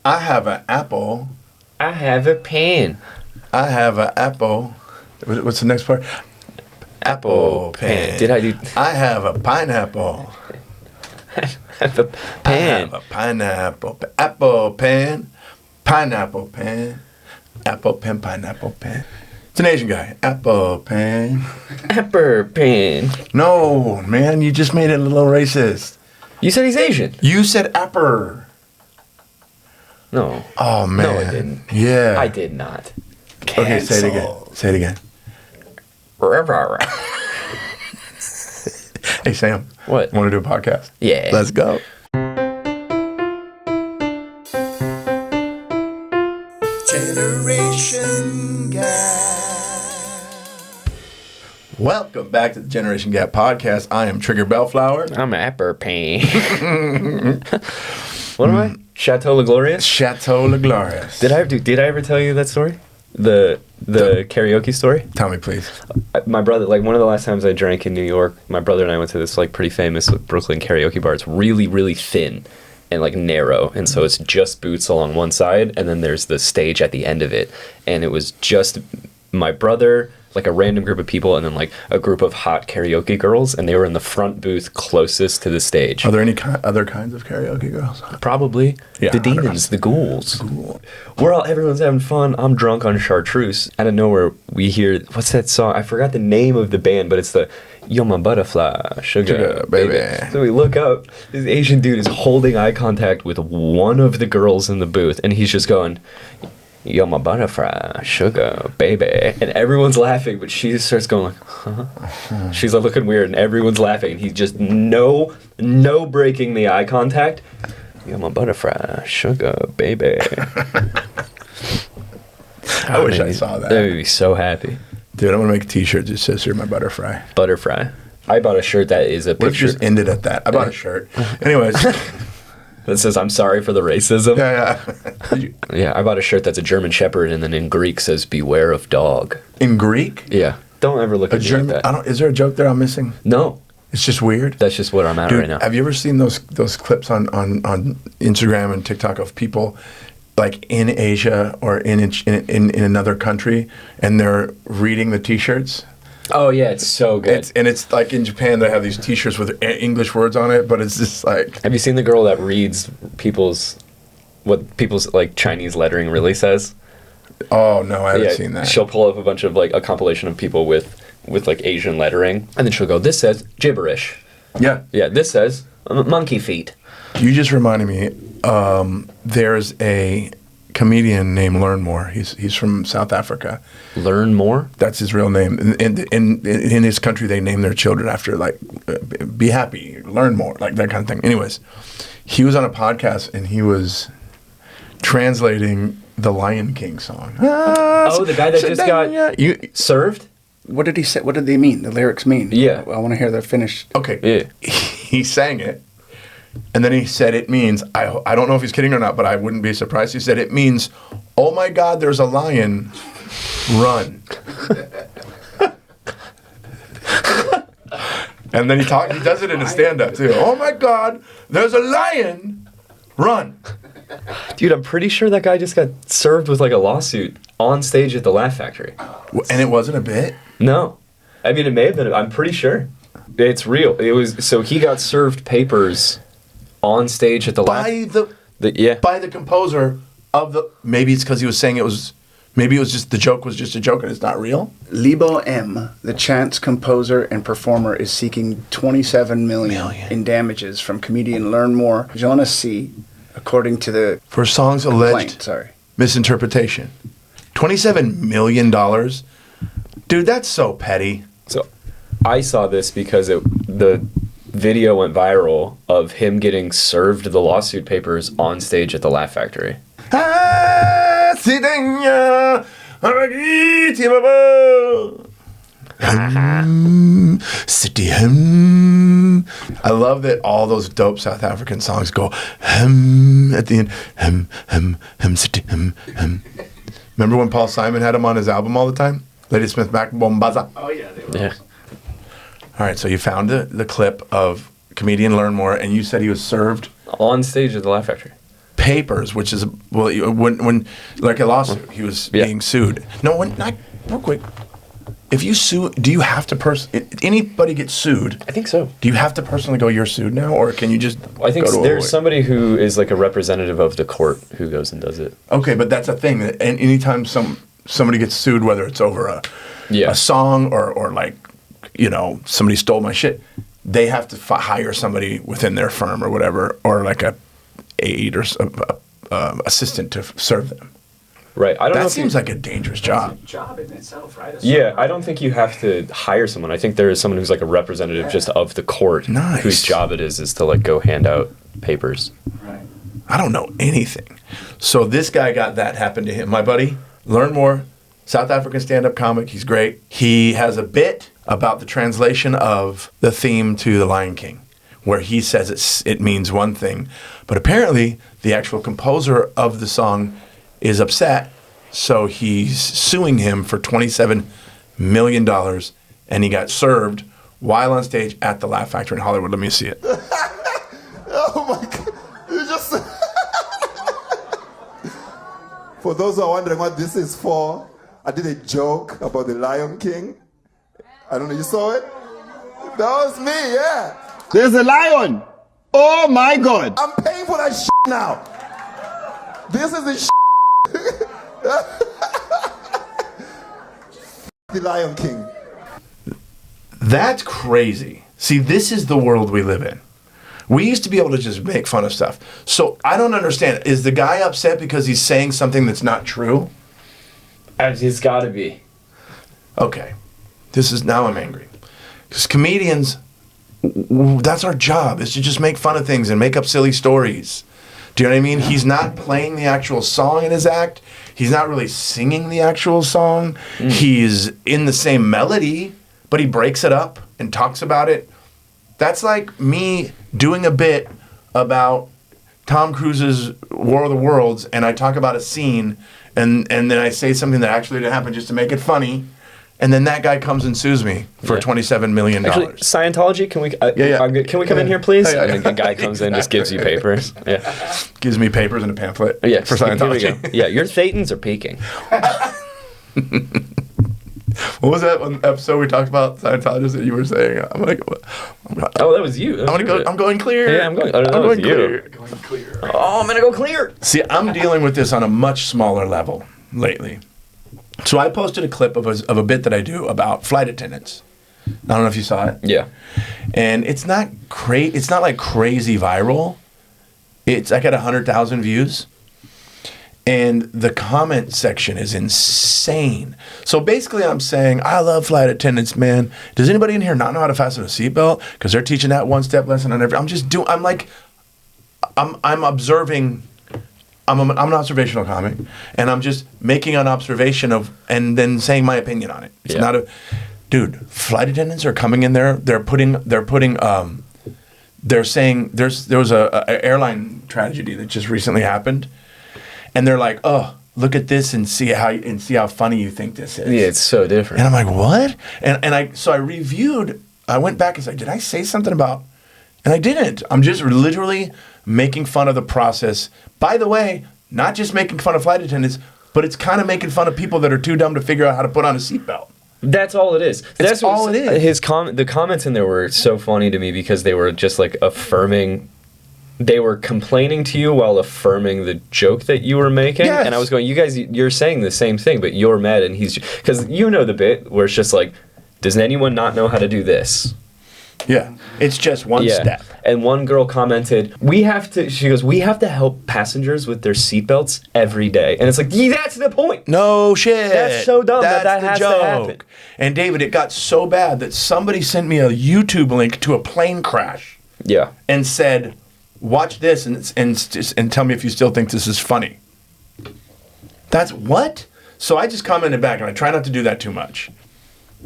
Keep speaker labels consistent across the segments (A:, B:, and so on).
A: I have an apple.
B: I have a pen.
A: I have an apple. What's the next part? Apple pen.
B: Did I do?
A: I have a pineapple.
B: I have a pen.
A: I have a pineapple. Apple pen. Pineapple pen. Apple pen. Pineapple pen. It's an Asian guy. Apple pen.
B: Apple pen.
A: No, man, you just made it a little racist.
B: You said he's Asian.
A: You said apper.
B: No.
A: Oh, man.
B: No, I didn't.
A: Yeah.
B: I did not.
A: Okay, say it again. Say it again. Hey, Sam.
B: What?
A: Want to do a podcast?
B: Yeah.
A: Let's go. Generation Gap. Welcome back to the Generation Gap podcast. I am Trigger Bellflower.
B: I'm Apple pen. What am I? Chateau Le Glorious?
A: Chateau Le Glorious.
B: Did I ever tell you that story? The karaoke story?
A: Tell me, please.
B: My brother, like one of the last times I drank in New York, my brother and I went to this like pretty famous Brooklyn karaoke bar. It's really, really thin and like narrow, and so it's just booths along one side, and then there's the stage at the end of it. And it was just my brother, like a random group of people, and then like a group of hot karaoke girls, and they were in the front booth closest to the stage.
A: Are there any other kinds of karaoke girls?
B: Probably.
A: Yeah,
B: the demons,
A: 100%.
B: the ghouls.
A: Cool.
B: Everyone's having fun. I'm drunk on chartreuse. Out of nowhere, we hear, what's that song? I forgot the name of the band, but it's the You're My Butterfly, Sugar, baby. So we look up. This Asian dude is holding eye contact with one of the girls in the booth, and he's just going, You're my butterfly, sugar, baby. And everyone's laughing, but she just starts going like, huh? She's like looking weird, and everyone's laughing. And he's just no breaking the eye contact. You're my butterfly, sugar, baby.
A: I wish I saw that.
B: They would be so happy.
A: Dude, I'm going to make a t-shirt that says You're My Butterfly.
B: Butterfly. I bought a shirt that is a
A: What if
B: picture.
A: it just ended at that? I bought a shirt. Anyways.
B: That says, I'm sorry for the racism.
A: Yeah.
B: Yeah, I bought a shirt that's a German Shepherd, and then in Greek says, beware of dog.
A: In Greek?
B: Yeah. Don't ever look at me like that.
A: Is there a joke there I'm missing?
B: No.
A: It's just weird.
B: That's just what I'm at
A: Dude,
B: right now.
A: have you ever seen those clips on Instagram and TikTok of people like in Asia or in another country, and they're reading the T-shirts?
B: Oh, yeah, it's so good.
A: It's like in Japan, they have these T-shirts with English words on it, but it's just like...
B: Have you seen the girl that reads what people's like Chinese lettering really says?
A: Oh, no, I haven't seen that.
B: She'll pull up a bunch of like a compilation of people with like Asian lettering, and then she'll go, this says gibberish.
A: Yeah.
B: Yeah, this says monkey feet.
A: You just reminded me, there's a comedian named Learnmore. He's from South Africa.
B: Learnmore? That's
A: That's his real name. In his country, they name their children after, like, be happy, learn more, like that kind of thing. Anyways, he was on a podcast, and he was translating the Lion King song.
B: Oh, the guy that just got served?
C: What did he say? What did they mean? The lyrics mean?
B: Yeah.
C: I want to hear the finished.
A: Okay.
B: Yeah.
A: He sang it, and then he said it means, I don't know if he's kidding or not, but I wouldn't be surprised. He said it means, oh my God, there's a lion, run. And then he does it in a stand-up too. Oh my God, there's a lion, run.
B: Dude, I'm pretty sure that guy just got served with like a lawsuit on stage at the Laugh Factory.
A: And it wasn't a bit?
B: No. I mean, it may have been. I'm pretty sure. It's real. It was. So he got served papers on stage at the Laugh.
A: By the composer of the... Maybe it's because he was saying it was... Maybe it was just... The joke was just a joke and it's not real?
C: Libo M, the chant's composer and performer, is seeking $27 million in damages from comedian Learnmore Jones, according to the
A: For songs alleged misinterpretation. $27 million? Dude, that's so petty.
B: So I saw this because the video went viral of him getting served the lawsuit papers on stage at the Laugh Factory.
A: Siti, I love that all those dope South African songs go at the end. Siti, Remember when Paul Simon had him on his album all the time? Ladysmith Mac Bombaza.
C: Oh, yeah. They were
B: Yeah.
A: All right, so you found the clip of comedian Learnmore, and you said he was served
B: On stage at the Laugh Factory.
A: papers, which is when like a lawsuit, he was being sued. No, not real quick. If you sue, do you have to anybody gets sued?
B: I think so.
A: Do you have to personally go, you're sued now, or can you just?
B: I think there's somebody who is like a representative of the court who goes and does it.
A: Okay, but that's a thing. That anytime somebody gets sued, whether it's over a song or like, somebody stole my shit, they have to hire somebody within their firm or whatever, or like a aide or assistant to serve them.
B: Right. I don't know.
A: That seems like a dangerous job.
D: It's a job in itself, right?
B: Yeah, I don't think you have to hire someone. I think there is someone who's like a representative just of the court, whose job it is to like go hand out papers.
D: Right.
A: I don't know anything. So this guy got that happen to him. My buddy, Learnmore, South African stand-up comic. He's great. He has a bit about the translation of the theme to The Lion King, where he says it means one thing, but apparently the actual composer of the song is upset, so he's suing him for $27 million, and he got served while on stage at the Laugh Factory in Hollywood. Let me see it.
E: Oh my God. You just... For those who are wondering what this is for, I did a joke about the Lion King. I don't know, you saw it? That was me, yeah.
F: There's a lion. Oh my God.
E: I'm paying for that shit now. This is the shit. The Lion King.
A: That's crazy. See, this is the world we live in. We used to be able to just make fun of stuff. So I don't understand. Is the guy upset because he's saying something that's not true?
B: It's got to be.
A: Okay. Now I'm angry. Because comedians, that's our job, is to just make fun of things and make up silly stories. Do you know what I mean? He's not playing the actual song in his act. He's not really singing the actual song. He's in the same melody, but he breaks it up and talks about it. That's like me doing a bit about Tom Cruise's War of the Worlds, and I talk about a scene, and then I say something that actually didn't happen just to make it funny. And then that guy comes and sues me for $27 million.
B: Actually, Scientology, can we can we come in here, please? And the guy comes in, just gives you papers. Yeah.
A: Gives me papers and a pamphlet for Scientology.
B: Here we go. Yeah, your thetans are peaking.
A: What was that one episode we talked about Scientologists that you were saying? I'm like,
B: oh, that was you.
A: I'm going clear.
B: Yeah, I'm going clear.
D: Going clear.
B: Oh, I'm going to go clear.
A: See, I'm dealing with this on a much smaller level lately. So I posted a clip of a bit that I do about flight attendants. I don't know if you saw it.
B: Yeah.
A: And it's not like crazy viral. I got 100,000 views. And the comment section is insane. So basically I'm saying, I love flight attendants, man. Does anybody in here not know how to fasten a seatbelt? Because they're teaching that one-step lesson on every... I'm observing... I'm an observational comic, and I'm just making an observation of, and then saying my opinion on it. It's not dude, flight attendants are coming in there. They're saying there was a airline tragedy that just recently happened, and they're like, oh, look at this and see how funny you think this is.
B: Yeah, it's so different.
A: And I'm like, what? And I reviewed. I went back and said, did I say something about? And I didn't. I'm just literally making fun of the process. By the way, not just making fun of flight attendants, but it's kind of making fun of people that are too dumb to figure out how to put on a seatbelt.
B: That's all it is.
A: That's all it is.
B: The comments in there were so funny to me because they were just like affirming. They were complaining to you while affirming the joke that you were making.
A: Yes.
B: And I was going, you guys, you're saying the same thing, but you're mad. And he's... Because you know the bit where it's just like, does anyone not know how to do this?
A: Yeah, it's just one step.
B: And one girl commented, she goes, we have to help passengers with their seatbelts every day. And it's like, yeah, that's the point.
A: No shit.
B: That's so dumb that
A: the
B: has
A: joke.
B: to happen.
A: And David, it got so bad that somebody sent me a YouTube link to a plane crash.
B: Yeah.
A: And said, watch this and tell me if you still think this is funny. That's what? So I just commented back, and I try not to do that too much.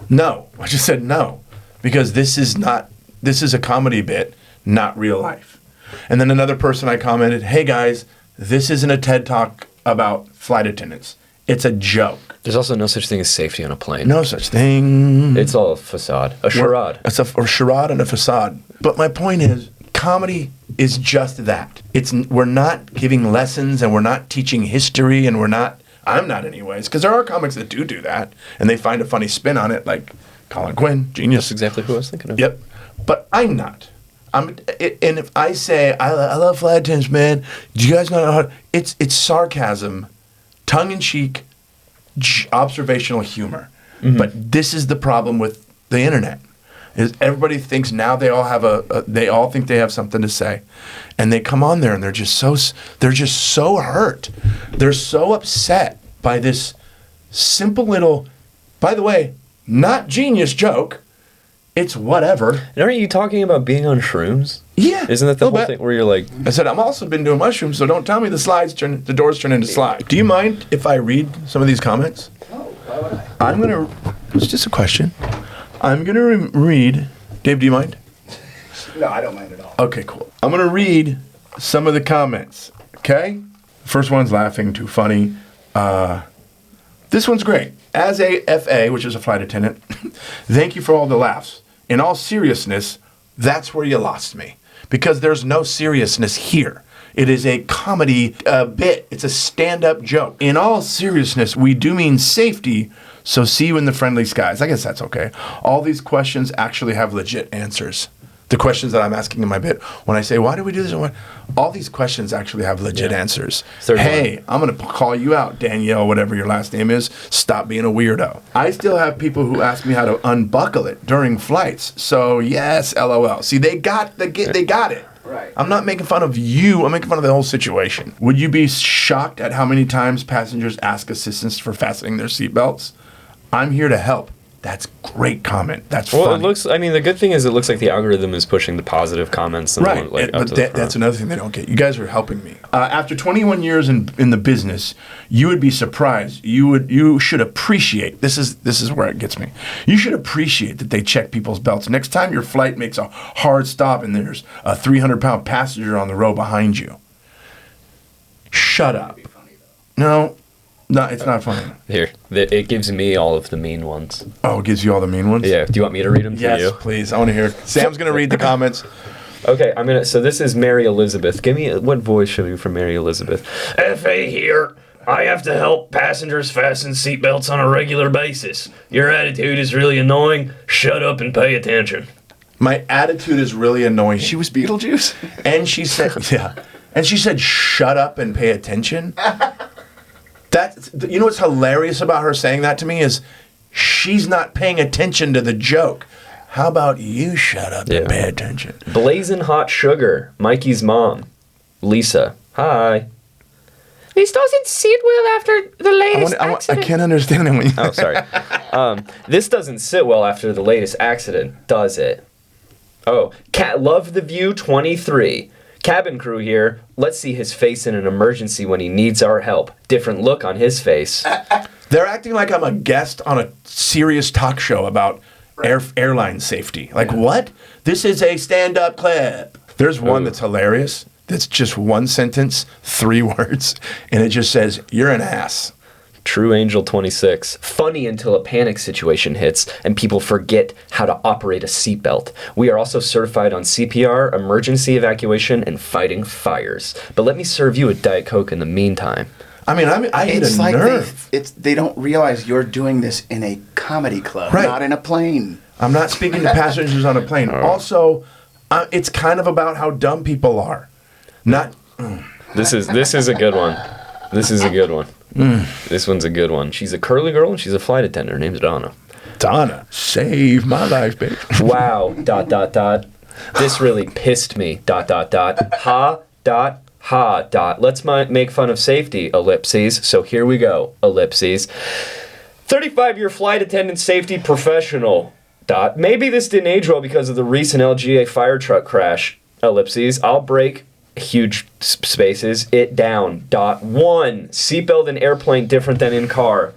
A: No. I just said no. Because this is a comedy bit, not real life. And then another person I commented, hey guys, this isn't a TED Talk about flight attendants. It's a joke.
B: There's also no such thing as safety on a plane.
A: No such thing.
B: It's all a facade. A charade.
A: It's a charade and a facade. But my point is, comedy is just that. We're not giving lessons, and we're not teaching history, and I'm not anyways, because there are comics that do that, and they find a funny spin on it, like Colin Quinn, genius.
B: That's exactly who I was thinking of.
A: Yep. But I'm not. And if I say, I love flight attendants, man, do you guys know how it's sarcasm, tongue-in-cheek, observational humor. Mm-hmm. But this is the problem with the internet. Is everybody thinks now they all have they all think they have something to say, and they come on there and they're just so hurt. They're so upset by this simple little, by the way, not genius joke. It's whatever.
B: And aren't you talking about being on shrooms?
A: Yeah.
B: Isn't that the whole thing where you're like...
A: I said, I'm also been doing mushrooms, so don't tell me the doors turn into slides. Do you mind if I read some of these comments?
C: No, why would I?
A: It's just a question. I'm going to read... Dave, do you mind?
C: No, I don't mind at all.
A: Okay, cool. I'm going to read some of the comments, okay? First one's laughing, too funny. This one's great. As a FA, which is a flight attendant, thank you for all the laughs. In all seriousness, that's where you lost me. Because there's no seriousness here. It is a comedy bit. It's a stand-up joke. In all seriousness, we do mean safety, so see you in the friendly skies. I guess that's okay. All these questions actually have legit answers. The questions that I'm asking in my bit, when I say, why do we do this? All these questions actually have legit answers. Hey, I'm going to call you out, Danielle, whatever your last name is. Stop being a weirdo. I still have people who ask me how to unbuckle it during flights. So, yes, LOL. See, they got it.
C: Right.
A: I'm not making fun of you. I'm making fun of the whole situation. Would you be shocked at how many times passengers ask assistance for fastening their seatbelts? I'm here to help. That's great comment. That's funny.
B: Well, the good thing is it looks like the algorithm is pushing the positive comments. And
A: right. That's another thing they don't get. You guys are helping me. After 21 years in the business, you would be surprised. You should appreciate, this is where it gets me. You should appreciate that they check people's belts. Next time your flight makes a hard stop and there's a 300-pound passenger on the row behind you. Shut up. No, it's not funny.
B: Here, it gives me all of the mean ones.
A: Oh, it gives you all the mean ones?
B: Yeah. Do you want me to read them to you?
A: Yes, please. I want to hear. Sam's going to read the comments.
B: Okay, so this is Mary Elizabeth. Give me, what voice should be from Mary Elizabeth? FA here. I have to help passengers fasten seatbelts on a regular basis. Your attitude is really annoying. Shut up and pay attention.
A: My attitude is really annoying.
C: She was Beetlejuice?
A: And she said, yeah. And she said, shut up and pay attention. You know what's hilarious about her saying that to me is she's not paying attention to the joke. How about you shut up and pay attention?
B: Blazing Hot Sugar, Mikey's mom, Lisa. Hi. This doesn't sit well after the latest accident.
A: I can't understand it when you...
B: Oh, sorry. This doesn't sit well after the latest accident, does it? Oh, Cat Love the View 23. Cabin crew here. Let's see his face in an emergency when he needs our help. Different look on his face.
A: They're acting like I'm a guest on a serious talk show about airline safety. Like, what? This is a stand-up clip. There's one that's hilarious. That's just one sentence, 3 words, and it just says, you're an ass.
B: True Angel 26. Funny until a panic situation hits and people forget how to operate a seatbelt. We are also certified on CPR, emergency evacuation, and fighting fires. But let me serve you a Diet Coke in the meantime.
A: I hit a nerve.
C: They don't realize you're doing this in a comedy club, not in a plane.
A: I'm not speaking to passengers on a plane. Also, it's kind of about how dumb people are.
B: This is a good one. This is a good one. This one's a good one. She's a curly girl and she's a flight attendant. Her name's Donna.
A: Donna, save my life, babe.
B: Wow, ... This really pissed me, ... Ha, ... Ha, ... Let's make fun of safety, ellipses. So here we go, ellipses. 35-year flight attendant safety professional, ... Maybe this didn't age well because of the recent LGA fire truck crash, ellipses. I'll break... huge spaces, it down. ... 1, seatbelt in airplane different than in car.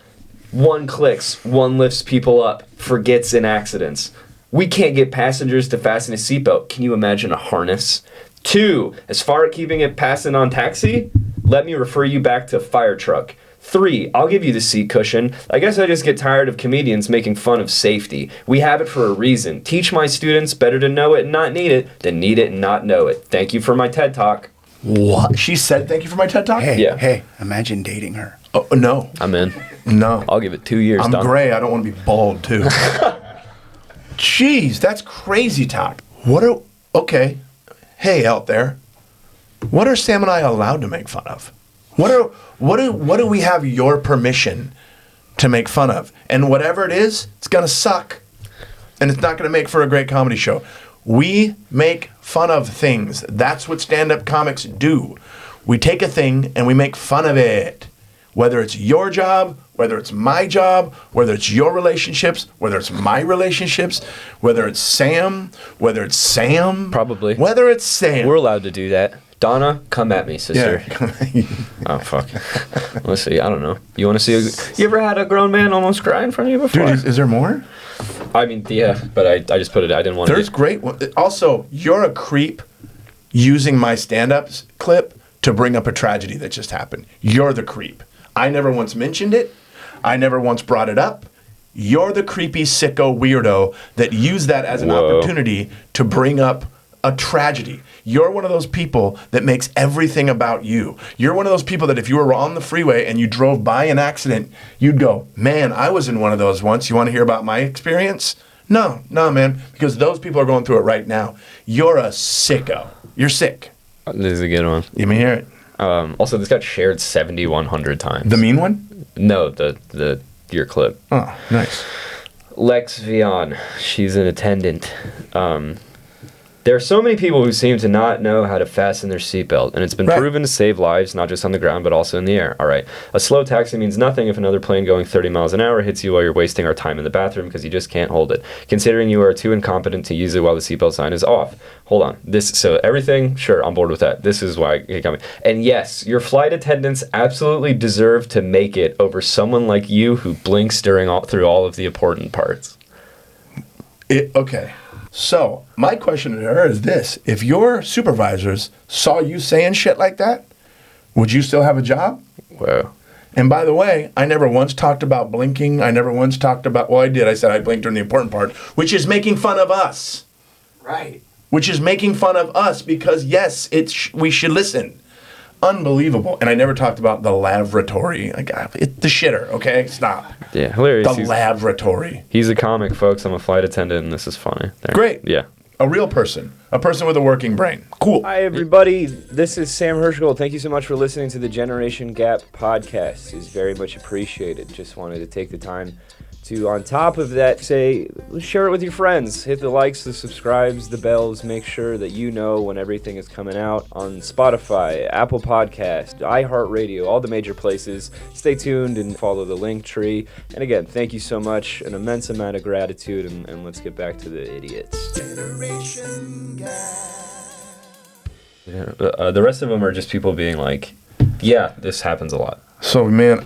B: 1 clicks, 1 lifts people up, forgets in accidents. We can't get passengers to fasten a seatbelt. Can you imagine a harness? 2, as far as keeping it fastened on taxi, let me refer you back to fire truck. 3, I'll give you the seat cushion. I guess I just get tired of comedians making fun of safety. We have it for a reason. Teach my students better to know it and not need it than need it and not know it. Thank you for my TED Talk.
A: What? She said thank you for my TED Talk?
C: Hey, imagine dating her.
A: Oh, no.
B: I'm in.
A: No.
B: I'll give it 2 years.
A: I'm gray. I don't want to be bald, too. Jeez, that's crazy talk. Okay. Hey, out there. What are Sam and I allowed to make fun of? What do we have your permission to make fun of? And whatever it is, it's going to suck. And it's not going to make for a great comedy show. We make fun of things. That's what stand-up comics do. We take a thing and we make fun of it. Whether it's your job, whether it's my job, whether it's your relationships, whether it's my relationships, whether it's Sam, whether it's Sam.
B: Probably.
A: Whether it's Sam.
B: We're allowed to do that. Donna, come at me, sister.
A: Yeah.
B: Oh, fuck. Let's see. I don't know. You want to see? You ever had a grown man almost cry in front of you before?
A: Dude, is there more?
B: I mean, yeah, but I just put it. I didn't want to.
A: There's great. Also, you're a creep using my stand-ups clip to bring up a tragedy that just happened. You're the creep. I never once mentioned it. I never once brought it up. You're the creepy sicko weirdo that used that as an opportunity to bring up a tragedy. You're one of those people that makes everything about you. You're one of those people that if you were on the freeway and you drove by an accident, you'd go, man, I was in one of those once. You want to hear about my experience? No, man, because those people are going through it right now. You're a sicko. You're sick.
B: This is a good one.
A: You may hear it.
B: Also, this got shared 7,100 times.
A: The mean one?
B: No, your clip.
A: Oh, nice.
B: Lex Vian, she's an attendant. There are so many people who seem to not know how to fasten their seatbelt, and it's been proven to save lives, not just on the ground, but also in the air. All right. A slow taxi means nothing if another plane going 30 miles an hour hits you while you're wasting our time in the bathroom because you just can't hold it, considering you are too incompetent to use it while the seatbelt sign is off. Hold on. So everything, sure, I'm bored with that. This is why it got me. And yes, your flight attendants absolutely deserve to make it over someone like you who blinks through all of the important parts.
A: Okay. So, my question to her is this. If your supervisors saw you saying shit like that, would you still have a job?
B: Wow.
A: And by the way, I never once talked about blinking. I never once talked about, well, I did. I said I blinked during the important part, which is making fun of us.
C: Right.
A: Which is making fun of us because, yes, we should listen. Unbelievable. And I never talked about the lavatory. The shitter, okay? Stop.
B: Yeah, hilarious.
A: The lavatory.
B: He's a comic, folks. I'm a flight attendant, and this is funny. There.
A: Great.
B: Yeah.
A: A real person. A person with a working brain. Cool.
D: Hi, everybody. This is Sam Hirschgold. Thank you so much for listening to the Generation Gap podcast. It's very much appreciated. Just wanted to take the time to, on top of that, share it with your friends. Hit the likes, the subscribes, the bells. Make sure that you know when everything is coming out on Spotify, Apple Podcast, iHeartRadio, all the major places. Stay tuned and follow the link tree. And again, thank you so much. An immense amount of gratitude. And let's get back to the idiots.
C: Generation Gap.
B: The rest of them are just people being like, yeah, this happens a lot.
A: So, man,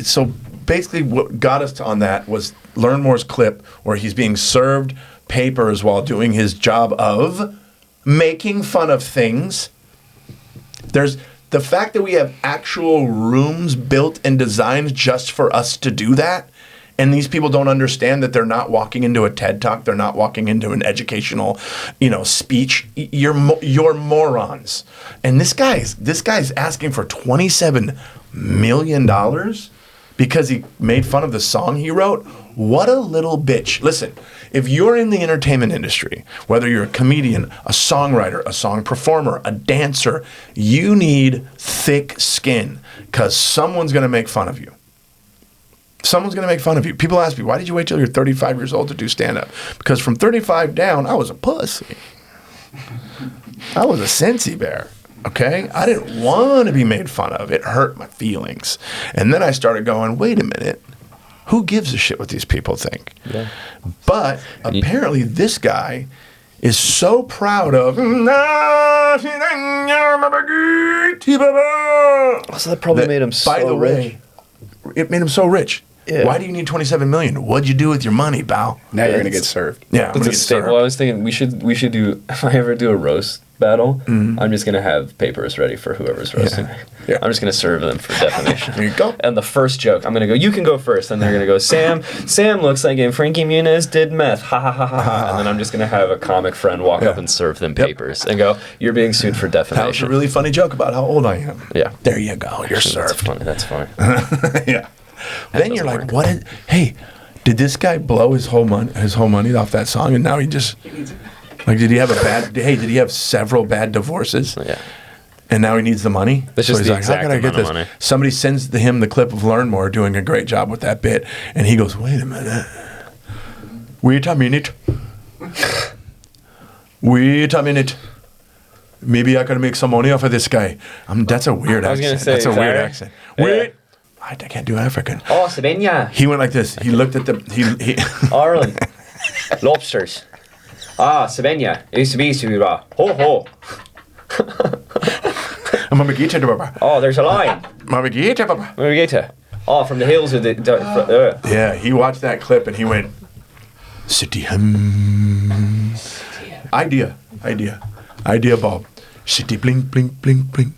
A: so basically what got us on that was Learnmore's clip where he's being served papers while doing his job of making fun of things. There's the fact that we have actual rooms built and designed just for us to do that. And these people don't understand that they're not walking into a TED Talk. They're not walking into an educational, speech. You're morons. And this guy's asking for $27 million because he made fun of the song he wrote. What a little bitch. Listen, if you're in the entertainment industry, whether you're a comedian, a songwriter, a song performer, a dancer, you need thick skin because someone's going to make fun of you. Someone's going to make fun of you. People ask me, why did you wait till you're 35 years old to do stand-up? Because from 35 down, I was a pussy. I was a Cincy bear, okay? I didn't want to be made fun of. It hurt my feelings. And then I started going, wait a minute. Who gives a shit what these people think? Yeah. But apparently this guy is so proud of... So
B: that probably made him so rich.
A: It made him so rich.
B: Yeah.
A: Why do you need $27 million? What'd you do with your money, pal?
C: Now you're going to get served.
A: Yeah, I'm gonna get served.
B: Well, I was thinking we should do, if I ever do a roast battle, I'm just going to have papers ready for whoever's roasting me.
A: Yeah.
B: I'm just going to serve them for defamation.
A: There you go.
B: And the first joke, I'm going to go, you can go first. And they're going to go, Sam looks like Frankie Muniz did meth. Ha ha ha ha ha. And then I'm just going to have a comic friend walk up and serve them papers and go, you're being sued for defamation.
A: That was a really funny joke about how old I am.
B: Yeah.
A: There you go. You're served.
B: That's funny.
A: Yeah. Then you're like, what? Hey, did this guy blow his whole money off that song, and now he just like, did he have several bad divorces?
B: Yeah.
A: And now he needs the money.
B: That's just the exact amount of money.
A: Somebody sends him the clip of Learnmore doing a great job with that bit, and he goes, "Wait a minute. Wait a minute. Wait a minute. Maybe I can make some money off of this guy." That's a weird accent.
B: I was gonna say,
A: that's a
B: is that
A: weird
B: right?
A: accent.
B: Yeah.
A: Wait. I can't do African.
B: Oh, Slovenia.
A: He went like this. He looked at the. He
B: Ireland. Lobsters. Ah, Slovenia. Ho ho. Oh, there's a lion. Margarita. Oh, from the hills of the.
A: Yeah, he watched that clip and he went, Siti, idea, Bob. Siti, blink, blink, blink, blink.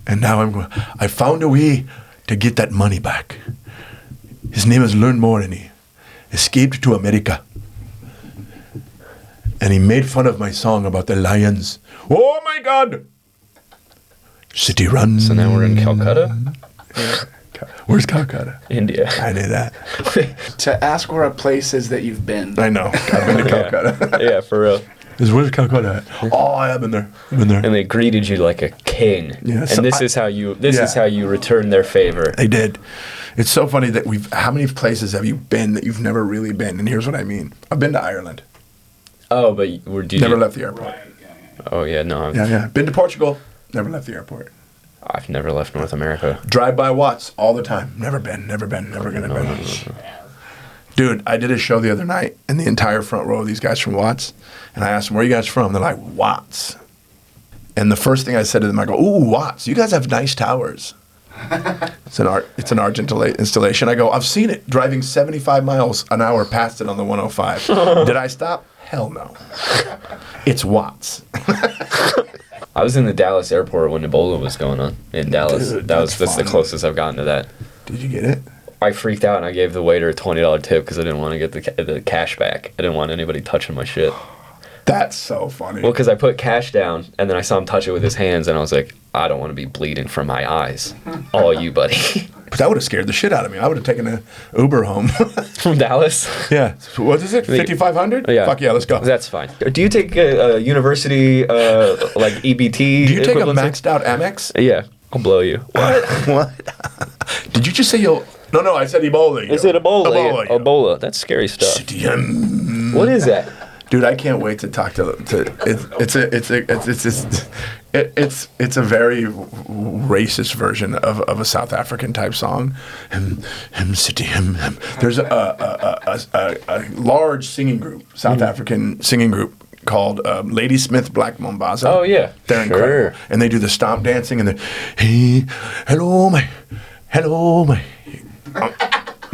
A: And now I found a way to get that money back. His name is Learnmore, and he escaped to America. And he made fun of my song about the lions. Oh my God! City run.
B: So now we're in Calcutta?
A: Where's Calcutta?
B: India.
A: I knew that.
C: To ask where a place is that you've been.
A: I know. I've been to Calcutta.
B: Yeah, for real.
A: Where's Calcutta at? Oh, I have been there.
B: And they greeted you like a king.
A: Yeah,
B: and
A: so
B: this is how you return their favor.
A: They did. It's so funny that how many places have you been that you've never really been? And here's what I mean. I've been to Ireland.
B: Oh, but
A: never left the airport.
B: Oh yeah, no.
A: Yeah. Been to Portugal. Never left the airport.
B: I've never left North America.
A: Drive by Watts all the time. Never been. Never gonna be. Dude, I did a show the other night, and the entire front row of these guys from Watts, and I asked them, "Where are you guys from?" They're like, "Watts." And the first thing I said to them, I go, "Ooh, Watts, you guys have nice towers." It's an art installation. I go, "I've seen it driving 75 miles an hour past it on the 105. Did I stop? Hell no. It's Watts."
B: I was in the Dallas airport when Ebola was going on in Dallas.
A: Dude,
B: that's the closest I've gotten to that.
A: Did you get it?
B: I freaked out and I gave the waiter a $20 tip because I didn't want to get the cash back. I didn't want anybody touching my shit.
A: That's so funny.
B: Well, because I put cash down and then I saw him touch it with his hands and I was like, I don't want to be bleeding from my eyes. All you, buddy.
A: But that would have scared the shit out of me. I would have taken an Uber home.
B: From Dallas?
A: Yeah. What is it? 5,500?
B: Yeah.
A: Fuck yeah, let's go.
B: That's fine. Do you take a university, like EBT?
A: Do you take a
B: equivalency?
A: maxed out Amex?
B: Yeah. I'll blow you.
A: What? Did you just say you'll... No, I said Ebola.
B: Is it Ebola?
A: Ebola.
B: Ebola. That's scary stuff. What is that?
A: Dude, I can't wait to talk to it's a very racist version of a South African type song. There's a large singing group, South African singing group called Ladysmith Black Mambazo.
B: Oh yeah,
A: they're incredible, and they do the stomp dancing and the hey, hello my.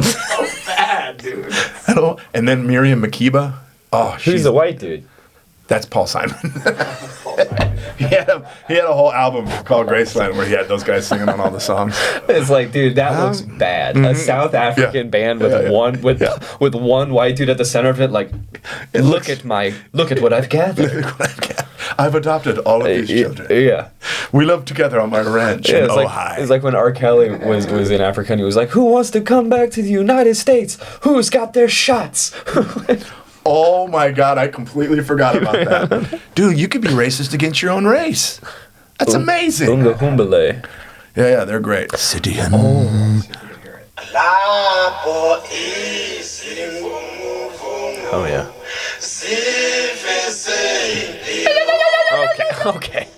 C: So bad, dude.
A: Hello, and then Miriam Makeba. Oh,
B: who's the white dude?
A: That's Paul Simon. he had a whole album called Graceland where he had those guys singing on all the songs.
B: It's like, dude, that looks bad. A South African band with one white dude at the center of it. Like, look at what I've gathered.
A: I've adopted all of these children.
B: Yeah,
A: we live together on my ranch in Ojai.
B: It's like when R. Kelly was in Africa and he was like, "Who wants to come back to the United States? Who's got their shots?"
A: Oh my God, I completely forgot about that. Dude, you could be racist against your own race. That's amazing.
B: Humbele.
A: Yeah, they're great. City.
B: Oh yeah. Okay.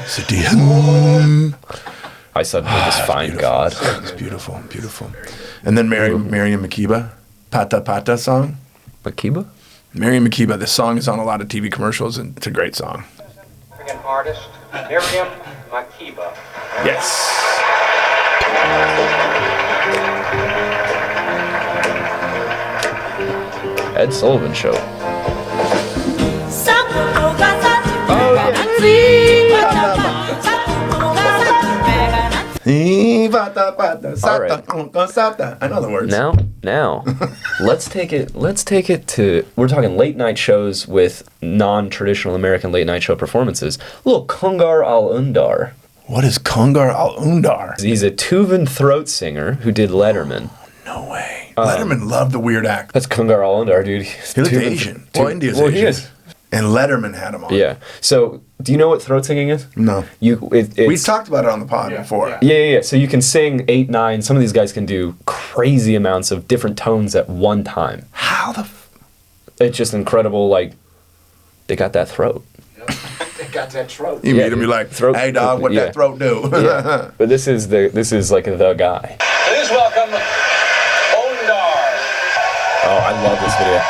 A: City.
B: I suddenly just find God.
A: It's beautiful. And then Miriam Makeba, Pata Pata song.
B: Makeba?
A: Miriam Makeba. This song is on a lot of TV commercials, and it's a great song.
G: African artist Miriam Makeba.
A: Yes.
B: Ed Sullivan Show.
A: I know the words.
B: Now, let's take it to, we're talking late night shows with non-traditional American late night show performances. A little Kongar-ol-Ondar.
A: What is Kongar-ol-Ondar?
B: He's a Tuvan throat singer who did Letterman.
A: No way. Letterman loved the weird act.
B: That's Kongar-ol-Ondar, dude.
A: He looked Asian. Well, India's Asian.
B: He is.
A: And Letterman had him on.
B: Yeah. So, do you know what throat singing is?
A: No.
B: We've
A: talked about it on the pod before.
B: Yeah. So you can sing 8, 9. Some of these guys can do crazy amounts of different tones at one time.
A: How the?
B: It's just incredible. Like, they got that throat.
C: They got that throat.
A: You meet him, you're like, hey dog, what that throat do?
B: Yeah. But this is like the guy.
G: Please welcome Ondar.
B: Oh, I love this video.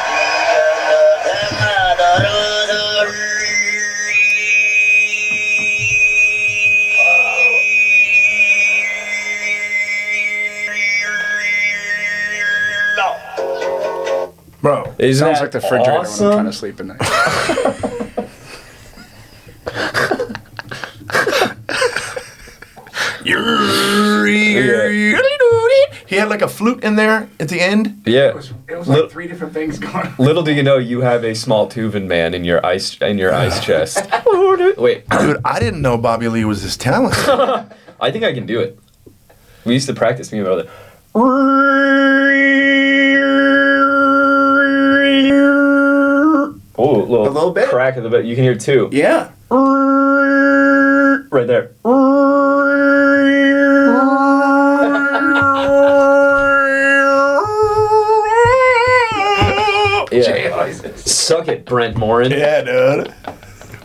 A: Bro,
B: Isn't
C: Sounds
B: that
C: like the refrigerator
B: awesome?
C: when I'm trying to sleep at night.
A: He had like a flute in there at the end.
B: Yeah.
C: It was like 3 different things going on.
B: Little do you know, you have a small Tuvan man in your ice chest. Wait,
A: Dude, I didn't know Bobby Lee was this talented.
B: I think I can do it. We used to practice me about it. Oh, a little
C: bit.
B: crack of the bit. You can hear 2.
C: Yeah.
B: Right there. Yeah. Suck it, Brent Morin.
A: Yeah, dude.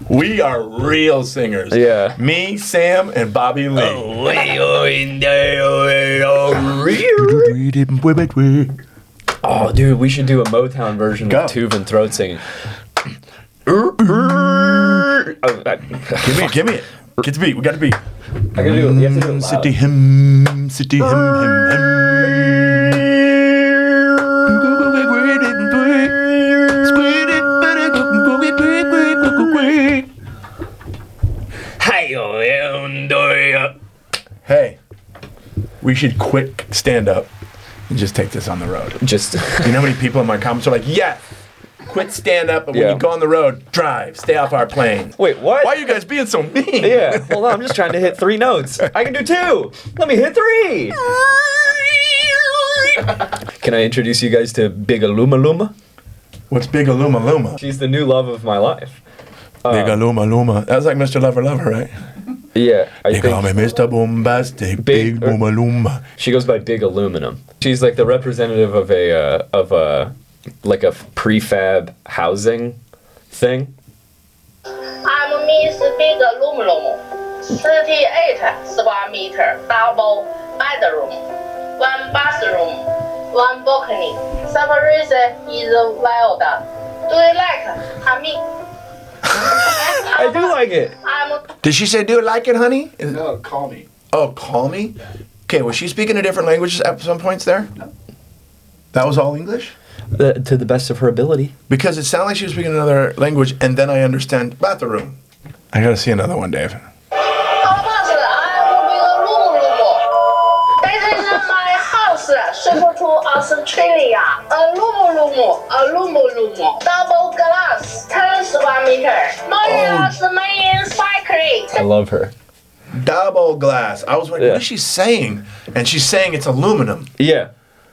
A: We are real singers.
B: Yeah.
A: Me, Sam, and Bobby Lee.
B: Oh, dude, we should do a Motown version
A: Go.
B: of Tuvan throat singing.
A: Give me it. Get the beat. We got the beat.
B: I gotta do it. You have to do it loud.
A: City hymn, city hymn. Hey, we should quit stand up and just take this on the road.
B: Just
A: You know how many people in my comments are like, yeah, quit stand up, and when
B: Yeah.
A: you go on the road, drive, stay off our plane.
B: wait, what?
A: Why are you guys being so mean?
B: Yeah, hold on. I'm just trying to hit 3 notes. I can do 2. Let me hit 3. Can I introduce you guys to Big Aluma Luma?
A: What's Big Aluma Luma?
B: She's the new love of my life.
A: Big Aluma Luma. That was like Mr. Lover Lover, right?
B: Yeah, I
A: They call me
B: think
A: Mr. Bombastic,
B: Big-
A: Big Luma Luma.
B: she goes by Big Aluminum. She's like the representative of a like a prefab housing thing.
H: I'm Miss Big Aluminum. 38 square meter double bedroom, 1 bathroom, 1 balcony. Separation is wild. Do you like honey?
B: I do like it.
A: Did she say, do you like it, honey?
C: No, call me.
A: Oh, call me? Okay, was she speaking a different language at some points there? No. That was all English?
B: To the best of her ability.
A: Because it sounded like she was speaking another language, and then I understand bathroom. I gotta see another one, Dave.
H: Ship to Australia. Aluminum. Double glass. 10 square meter. Maria's main secret.
B: I love her.
A: Double glass. I was like,
B: Yeah.
A: what is she saying? And she's saying it's aluminum.
B: Yeah.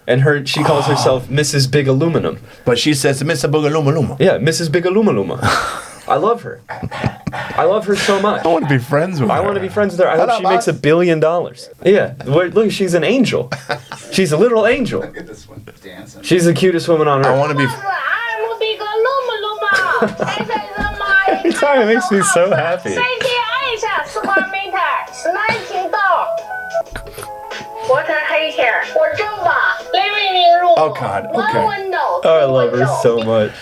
B: And she calls herself Mrs. Big Aluminum.
A: But she says, Mr. Boogaluma Luma.
B: Yeah, Mrs. Big Aluminum. I love her. I love her so much.
A: I want to be friends with her.
B: I want to be friends with her. I hope
A: Hello,
B: she makes
A: boss.
B: $1 billion. Yeah. Look, she's an angel. She's a little angel.
C: Look at this one dancing.
B: She's the cutest woman on
A: I
B: earth.
A: want to be...
H: I'm Big Aluminum. This is my
B: Every time it makes me so happy.
H: 38 square meter. 19 dog. Water heater. 我正把 living room.
A: Oh, God. Okay.
H: One window.
B: Oh, I love her so much.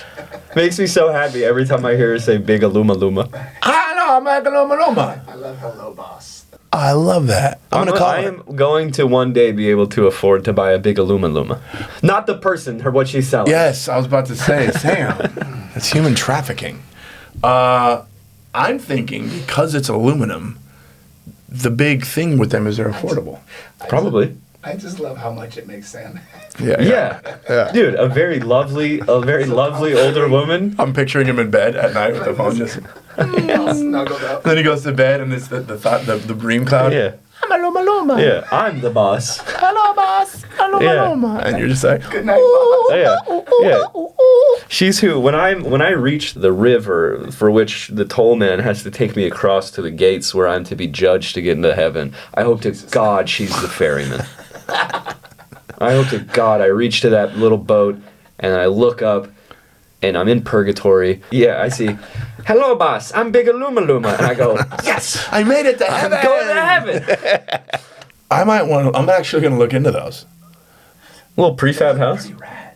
B: Makes me so happy every time I hear her say Big Aluma Luma.
A: Hello, Boogaluma Luma.
C: I love Hello Boss.
A: I love that. I'm going to call
B: I
A: her.
B: am going to one day be able to afford to buy a big Luma. Not the person, or what she's selling.
A: Yes, I was about to say, Sam, that's human trafficking. I'm thinking because it's aluminum, the big thing with them is they're affordable.
B: Probably.
C: I just love how much it makes Sam.
B: Yeah. Dude, a very lovely older woman.
A: I'm picturing him in bed at night with the phone just...
C: Snuggled up.
A: Then he goes to bed and it's the dream cloud.
B: Yeah.
A: I'm a Luma.
B: Yeah, I'm the boss.
A: Hello, boss. Hello,
B: Yeah.
A: Luma. And you're just like,
C: Good night, boss.
B: Yeah. She's who, when I reach the river for which the toll man has to take me across to the gates where I'm to be judged to get into heaven, I hope to God she's the ferryman. I hope to God I reach to that little boat and I look up and I'm in purgatory. Yeah, I see. Hello, boss. I'm Big Luma. And I go, yes,
A: I made it to
B: I'm
A: heaven.
B: going to heaven.
A: I'm actually going to look into those.
B: Little prefab house.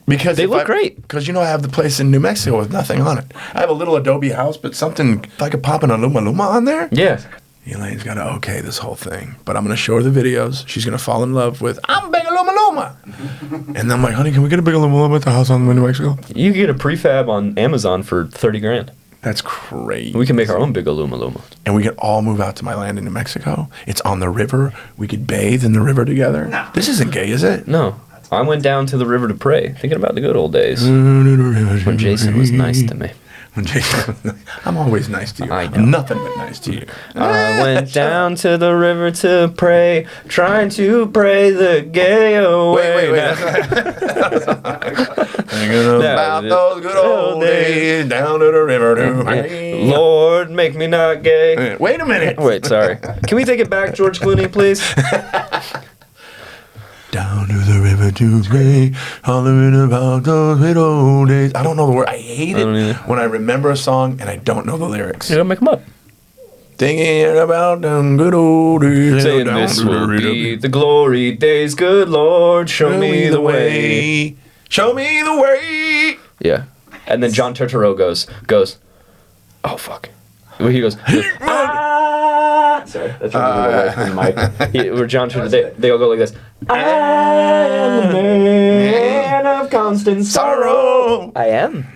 A: Because
B: They look great.
A: Because I have the place in New Mexico with nothing on it. I have a little adobe house, but something, if I could pop an Luma on there.
B: Yeah.
A: Elaine's got to okay this whole thing. But I'm going to show her the videos. She's going to fall in love with, I'm Big Luma. And I'm like, honey, can we get a Big Luma at the house on New Mexico?
B: You can get a prefab on Amazon for $30,000.
A: That's crazy.
B: We can make our own Big Luma.
A: And we could all move out to my land in New Mexico. It's on the river. We could bathe in the river together. No. This isn't gay, is it?
B: No. I went down to the river to pray, thinking about the good old days when Jason was nice to me.
A: I'm always nice to you.
B: I know.
A: I'm nothing but nice to you.
B: I went down to the river to pray, trying to pray the gay away.
A: Wait. Thinking about those good old days down to the river to pray.
B: Lord, make me not gay.
A: Wait a minute.
B: Wait, sorry. Can we take it back, George Clooney, please?
A: Down to the river to pray, hollering about those good old days. I don't know the word. I hate
B: I don't
A: it
B: either.
A: when I remember a song and I don't know the lyrics.
B: You gotta make them up.
A: Thinking about them good old days.
B: Saying
A: down
B: this
A: to the
B: will
A: river.
B: be the glory days, good Lord, show me the way.
A: Show me the way.
B: Yeah. And then John Turturro goes, oh, fuck. He goes, ah. Sorry, that's a little away from the mic. Where John Turturro, they all go like this. I am the man of constant sorrow. I am.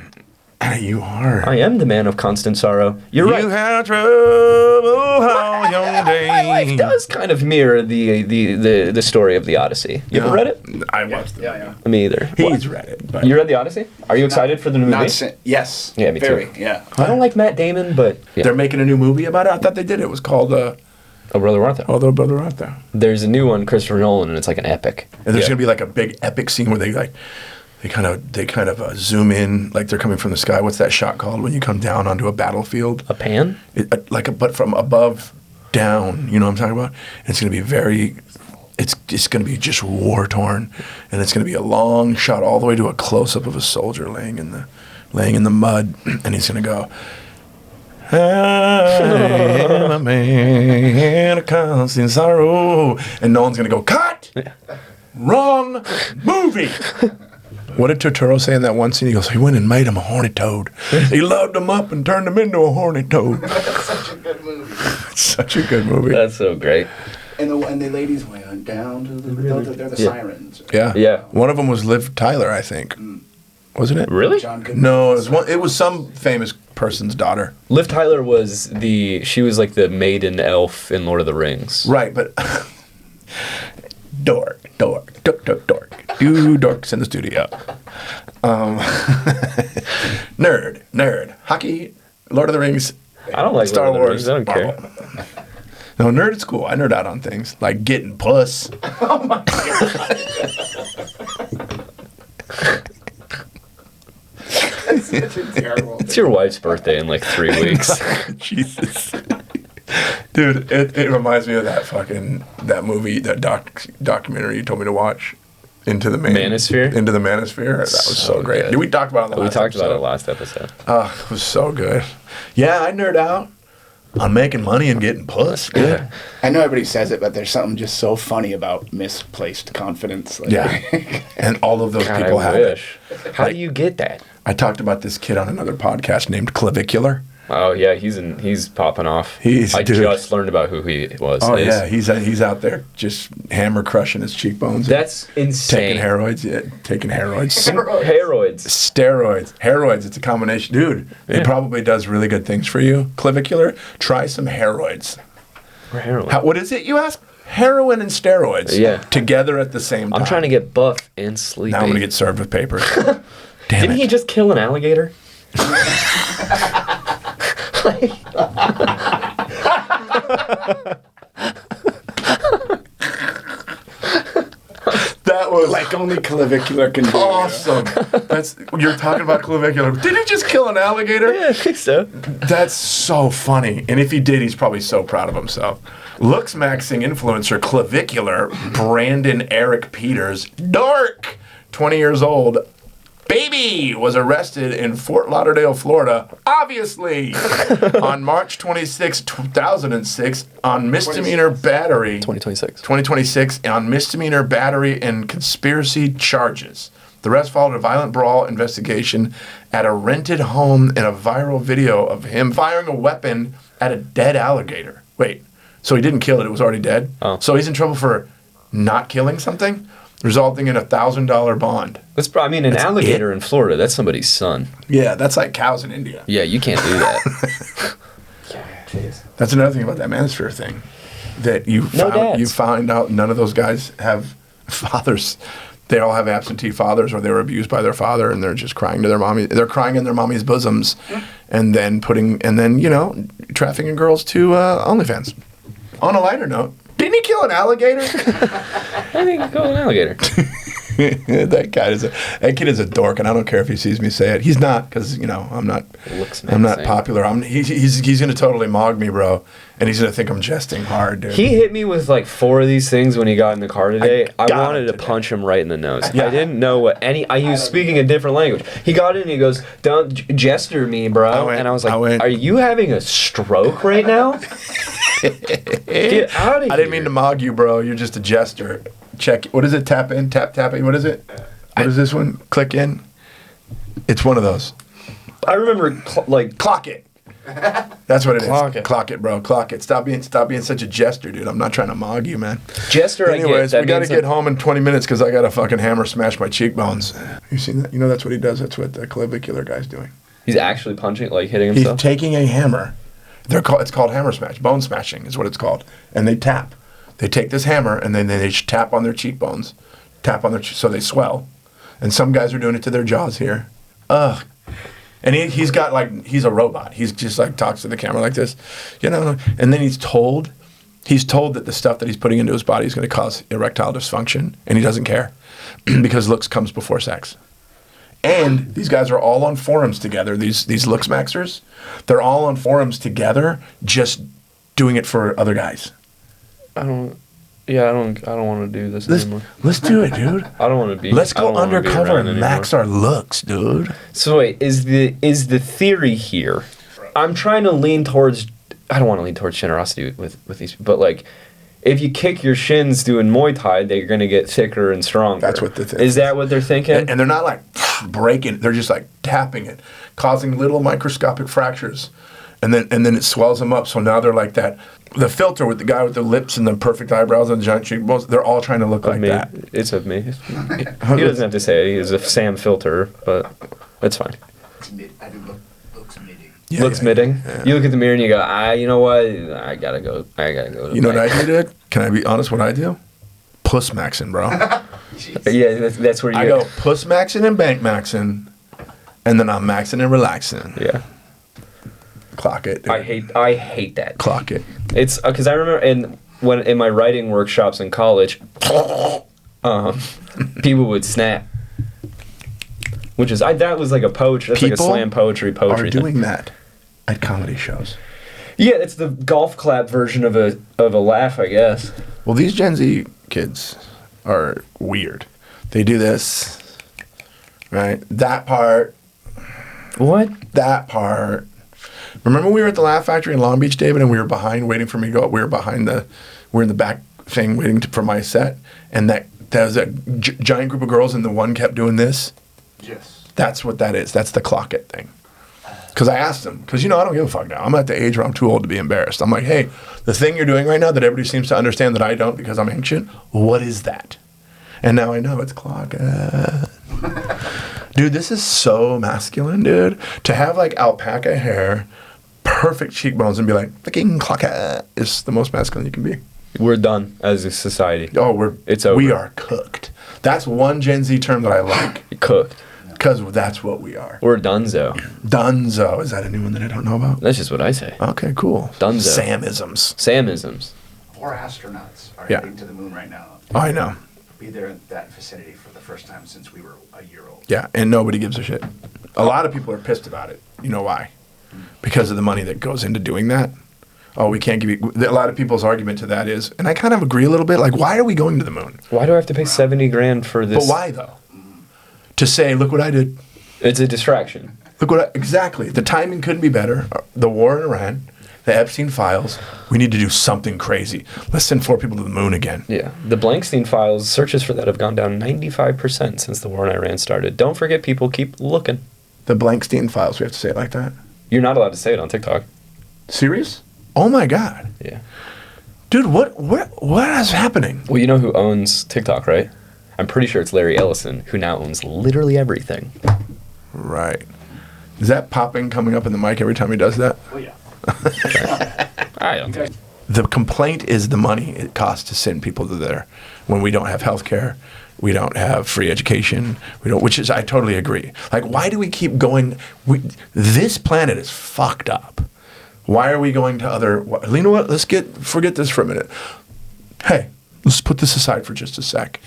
A: You are.
B: I am the man of constant sorrow. You're right.
A: You had trouble all your
B: My life
A: days.
B: does kind of mirror the story of the Odyssey. You ever read it?
A: I watched it.
C: Yeah.
B: Me either.
A: He's read it. But
B: You read the Odyssey? Are you excited for the new movie?
C: Yes.
B: Yeah, me too.
C: Very. Yeah.
B: I don't like Matt Damon, but
A: they're making a new movie about it. I thought they did. It was called
B: Oh, Brother Martha.
A: Although Brother Out There.
B: There's a new one, Christopher Nolan, and it's like an epic.
A: And there's gonna be like a big epic scene where they kind of zoom in like they're coming from the sky. What's that shot called when you come down onto a battlefield?
B: A pan?
A: But from above down. You know what I'm talking about? And it's gonna be it's gonna be just war torn, and it's gonna be a long shot all the way to a close up of a soldier laying in the mud, and he's gonna go. I am a man of constant sorrow, and Nolan's gonna go cut. Wrong movie. What did Turturro say in that one scene? He goes, he went and made him a horny toad. He loved him up and turned him into a horny toad.
C: That's such a good movie.
A: Such a good movie.
B: That's so great.
C: And the ladies went down to the river. They're the sirens.
A: Yeah.
B: Yeah.
A: One of them was Liv Tyler, I think. Wasn't it?
B: Really?
C: John Goodman.
A: No, it was some famous person's daughter.
B: Liv Tyler was she was like the maiden elf in Lord of the Rings.
A: Right, but dork. Do dorks in the studio. Nerd. Hockey, Lord of the Rings.
B: I don't like
A: Star
B: Lord of the
A: Wars.
B: Rings. I don't care.
A: Marvel. No, nerd is cool. I nerd out on things like getting puss.
C: Oh my god. That's such a terrible
B: It's your wife's birthday in like 3 weeks.
A: Jesus. Dude, it reminds me of that movie, that documentary you told me to watch. Into the
B: Manosphere?
A: Into the Manosphere. That was so great.
B: good.
A: Did we talk about it on the
B: We
A: last
B: talked about
A: episode?
B: it last episode.
A: Oh, it was so good. Yeah, I nerd out on making money and getting puss.
B: Yeah.
C: I know everybody says it, but there's something just so funny about misplaced confidence. Like,
A: Yeah. And all of those
B: God,
A: people
B: I
A: have
B: wish.
A: it.
B: How do you get that?
A: I talked about this kid on another podcast named Clavicular.
B: Oh yeah, he's popping off. I just learned about who he was.
A: Oh yeah, he's out there just hammer crushing his cheekbones.
B: That's insane.
A: Taking heroids. Steroids. It's a combination, dude.
B: Yeah.
A: It probably does really good things for you. Clavicular. Try some heroids.
B: Or heroin.
A: What is it? You ask. Heroin and steroids.
B: Yeah.
A: Together at the same time.
B: I'm trying to get buff and sleepy.
A: Now I'm gonna get served with papers. Damn
B: Didn't he just kill an alligator?
A: That was
C: Like only clavicular can do.
A: awesome. You're talking about clavicular. Did he just kill an alligator?
B: Yeah, I think so.
A: That's so funny. And if he did, he's probably so proud of himself. Looks maxing influencer clavicular Brandon Eric Peters, dork, 20 years old, baby, was arrested in Fort Lauderdale, Florida, obviously, on March 26, 2006, on misdemeanor battery. 2026, on misdemeanor battery and conspiracy charges. The rest followed a violent brawl investigation at a rented home and a viral video of him firing a weapon at a dead alligator. Wait, so he didn't kill it, it was already dead?
B: Oh.
A: So he's in trouble for not killing something, resulting in a $1,000 bond.
B: That's an alligator in Florida, that's somebody's son.
A: Yeah, that's like cows in India.
B: Yeah, you can't do that.
A: That's another thing about that manosphere thing. That you find out none of those guys have fathers. They all have absentee fathers, or they were abused by their father, and they're just crying to their mommy. They're crying in their mommy's bosoms, and then trafficking girls to OnlyFans. On a lighter note, didn't he kill an alligator?
B: I think he killed an alligator.
A: That kid is a dork, and I don't care if he sees me say it. He's not, because I'm not popular. He's gonna totally mog me, bro, and he's gonna think I'm jesting hard, dude.
B: He hit me with like 4 of these things when he got in the car today. I wanted to punch him right in the nose. Yeah. I didn't know what he was speaking a different language. He got in and he goes, "Don't jester me, bro," and I was like, "Are you having a stroke right now?" Get out of here.
A: I didn't mean to mog you, bro. You're just a jester. Check. What is it? Tap in? Tapping? What is it? What is this one? Click in? It's one of those.
B: I remember,
A: clock it. That's what it is.
B: Clock it.
A: Clock it, bro. Clock it. Stop being such a jester, dude. I'm not trying to mog you, man.
B: Jester,
A: anyways, we got to get home in 20 minutes because I got to fucking hammer smash my cheekbones. You seen that? That's what he does. That's what the clavicular guy's doing.
B: He's actually punching, hitting himself?
A: He's taking a hammer. It's called hammer smash. Bone smashing is what it's called. And they tap. They take this hammer and then they tap on their cheekbones. So they swell. And some guys are doing it to their jaws here. Ugh. And he's a robot. He's just talks to the camera like this. And then he's told that the stuff that he's putting into his body is going to cause erectile dysfunction. And he doesn't care. Because looks comes before sex. And these guys are all on forums together. These looks maxers, they're all on forums together, just doing it for other guys.
B: I don't want to do this anymore.
A: Let's do it, dude.
B: I don't want to be.
A: Let's go undercover and max our looks, dude.
B: So wait, is the theory here? I'm trying to lean towards. I don't want to lean towards generosity with these, but if you kick your shins doing Muay Thai, they're going to get thicker and stronger.
A: That's what they're thinking.
B: Is that what they're thinking?
A: And they're not breaking. They're just tapping it, causing little microscopic fractures, and then it swells them up. So now they're like that. The filter with the guy with the lips and the perfect eyebrows and the giant cheekbones, they're all trying to look like that.
B: It's of me. He doesn't have to say it. He's a Sam filter, but it's fine.
C: I do looks midding.
B: Looks midding. Yeah. You look at the mirror and you go, you know what? I gotta go.
A: You know what I do, dude? Can I be honest? What I do? Puss maxing, bro.
B: Yeah, that's where you.
A: I go puss maxing and bank maxing, and then I'm maxing and relaxing.
B: Yeah.
A: Clock it. Dude.
B: I hate that.
A: Clock it.
B: It's because I remember in my writing workshops in college, people would snap. Which is that was like a poetry. That's
A: people
B: like a slam poetry
A: are doing that at comedy shows.
B: Yeah, it's the golf clap version of a laugh, I guess.
A: Well, these Gen Z kids are weird. They do this, right? That part.
B: What?
A: That part. Remember we were at the Laugh Factory in Long Beach, David, and we were behind, waiting for me to go up. We were in the back thing waiting for my set, and there was a giant group of girls, and the one kept doing this.
C: Yes.
A: That's what that is. That's the clock it thing. Because I asked him, because, I don't give a fuck now. I'm at the age where I'm too old to be embarrassed. I'm like, hey, the thing you're doing right now that everybody seems to understand that I don't because I'm ancient, what is that? And now I know it's clocket. Dude, this is so masculine, dude. To have like alpaca hair, perfect cheekbones, and be like, fucking clocket is the most masculine you can be.
B: We're done as a society.
A: Oh,
B: it's over.
A: We are cooked. That's one Gen Z term that I like.
B: Cooked.
A: Because that's what we are.
B: We're dunzo.
A: Dunzo. Is that a new one that I don't know about?
B: That's just what I say.
A: Okay, cool.
B: Dunzo.
A: Samisms.
C: 4 astronauts are
A: Yeah.
C: heading to the moon right now.
A: Oh, I know.
C: Be there in that vicinity for the first time since we were a year old.
A: Yeah, and nobody gives a shit. A lot of people are pissed about it. You know why? Because of the money that goes into doing that. Oh, we can't give you... A lot of people's argument to that is, and I kind of agree a little bit, like, why are we going to the moon?
B: Why do I have to pay $70,000 for this?
A: But why, though? To say, look what I did.
B: It's a distraction.
A: Exactly. The timing couldn't be better. The war in Iran, the Epstein files. We need to do something crazy. Let's send 4 people to the moon again.
B: Yeah. The Blankstein files, searches for that have gone down 95% since the war in Iran started. Don't forget, people, keep looking.
A: The Blankstein files, we have to say it like that?
B: You're not allowed to say it on TikTok.
A: Serious? Oh my God.
B: Yeah.
A: Dude, what is happening?
B: Well, you know who owns TikTok, right? I'm pretty sure it's Larry Ellison, who now owns literally everything.
A: Right. Is that popping coming up in the mic every time he does that?
C: Oh, yeah.
B: I don't think.
A: The complaint is the money it costs to send people to there when we don't have health care, we don't have free education, which is, I totally agree. Like, why do we keep going? This planet is fucked up. Why are we going to other, you know what, forget this for a minute. Hey, let's put this aside for just a sec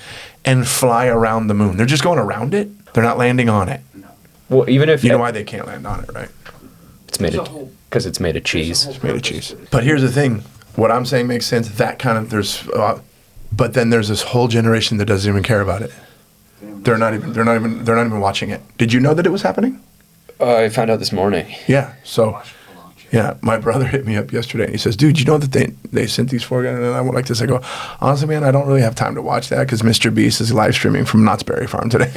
A: and fly around the moon. They're just going around it. They're not landing on it.
B: Well, even if...
A: You know why they can't land on it, right?
B: It's made of... Because it's made of cheese.
A: It's made of cheese. But here's the thing. What I'm saying makes sense. That kind of, but then there's this whole generation that doesn't even care about it. They're not even watching it. Did you know that it was happening?
B: I found out this morning.
A: Yeah. So, yeah, my brother hit me up yesterday and he says, dude, you know that they sent these 4 guys? And I went like this. I go, honestly, man, I don't really have time to watch that because Mr. Beast is live streaming from Knott's Berry Farm today.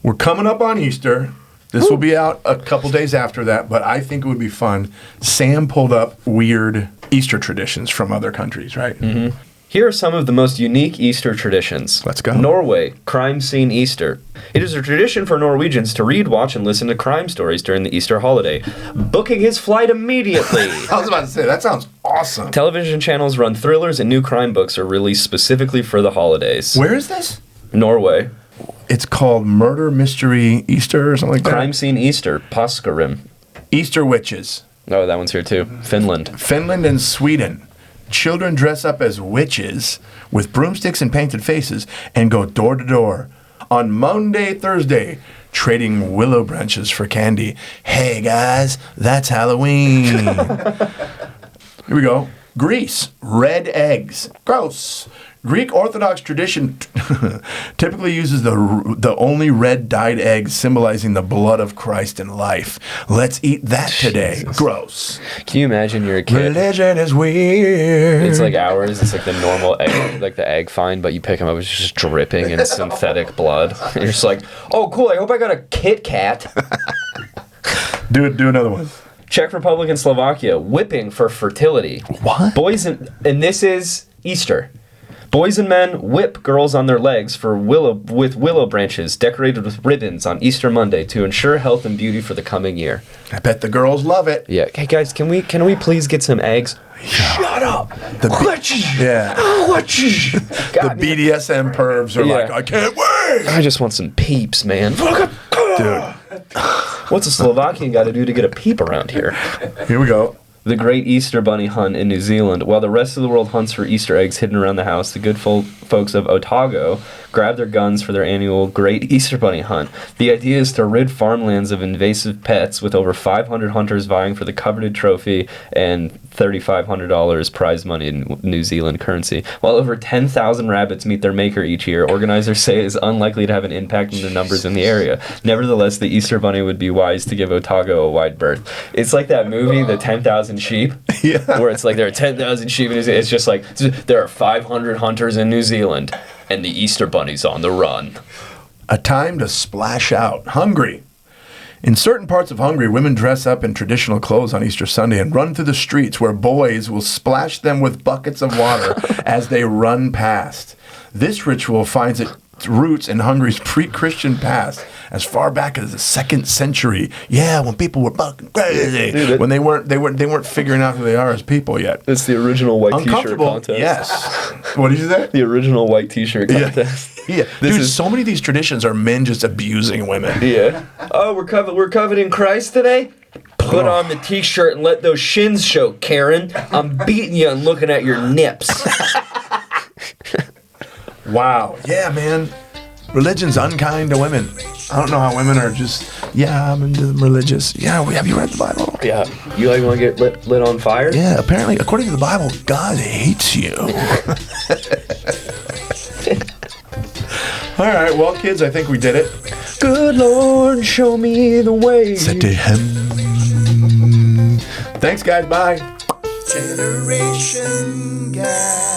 A: We're coming up on Easter. This will be out a couple days after that, but I think it would be fun. Sam pulled up weird Easter traditions from other countries, right?
B: Mm-hmm. Here are some of the most unique Easter traditions.
A: Let's go.
B: Norway, crime scene Easter. It is a tradition for Norwegians to read, watch, and listen to crime stories during the Easter holiday, booking his flight immediately.
A: I was about to say, that sounds awesome.
B: Television channels run thrillers and new crime books are released specifically for the holidays.
A: Where is this?
B: Norway.
A: It's called Murder Mystery Easter or something like that?
B: Crime scene Easter, Påskerim.
A: Easter witches.
B: Oh, that one's here too. Finland.
A: Finland and Sweden. Children dress up as witches with broomsticks and painted faces and go door to door on Monday, Thursday, trading willow branches for candy. Hey guys, that's Halloween. Here we go. Greece, red eggs. Gross. Greek Orthodox tradition typically uses the only red dyed eggs symbolizing the blood of Christ in life. Let's eat that today. Jesus. Gross.
B: Can you imagine you're a kid?
A: Religion is weird.
B: It's like ours. It's like the normal egg, like the egg find, but you pick them up, it's just dripping in synthetic blood. And you're just like, oh, cool, I hope I got a Kit Kat.
A: Do another one.
B: Czech Republic and Slovakia, whipping for fertility.
A: What?
B: And this is Easter. Boys and men whip girls on their legs with willow branches decorated with ribbons on Easter Monday to ensure health and beauty for the coming year.
A: I bet the girls love it.
B: Yeah. Hey guys, can we please get some eggs? Shut up.
A: The BDSM pervs are like, I can't wait.
B: I just want some peeps, man.
A: Dude.
B: What's a Slovakian got to do to get a peep around here?
A: Here we go.
B: The Great Easter Bunny Hunt in New Zealand. While the rest of the world hunts for Easter eggs hidden around the house, the good folks of Otago grab their guns for their annual Great Easter Bunny Hunt. The idea is to rid farmlands of invasive pets, with over 500 hunters vying for the coveted trophy and $3,500 prize money in New Zealand currency. While over 10,000 rabbits meet their maker each year, organizers say it is unlikely to have an impact on the numbers in the area. Nevertheless, the Easter Bunny would be wise to give Otago a wide berth. It's like that movie, The 10,000 Sheep, where it's like there are 10,000 sheep in New Zealand. It's just like there are 500 hunters in New Zealand, and the Easter Bunny's on the run.
A: A time to splash out. Hungary. In certain parts of Hungary, women dress up in traditional clothes on Easter Sunday and run through the streets where boys will splash them with buckets of water as they run past. This ritual finds its roots in Hungary's pre-Christian past, as far back as the 2nd century. Yeah, when people were fucking crazy,
B: Dude,
A: when they weren't figuring out who they are as people yet.
B: It's the original white T-shirt
A: Uncomfortable,
B: contest.
A: yes. What did you say?
B: The original white T-shirt contest.
A: Yeah, dude, so many of these traditions are men just abusing women.
B: Yeah. Oh, we're coveting Christ today? Put on the T-shirt and let those shins show, Karen. I'm beating you and looking at your nips.
A: Wow. Yeah, man. Religion's unkind to women. I don't know how women are just, I'm religious. Yeah, have you read the Bible?
B: Yeah. You want to get lit on fire?
A: Yeah, apparently, according to the Bible, God hates you. All right, well, kids, I think we did it.
B: Good Lord, show me the way.
A: Siti hemmmmm. Thanks, guys. Bye.
C: Generation Gap.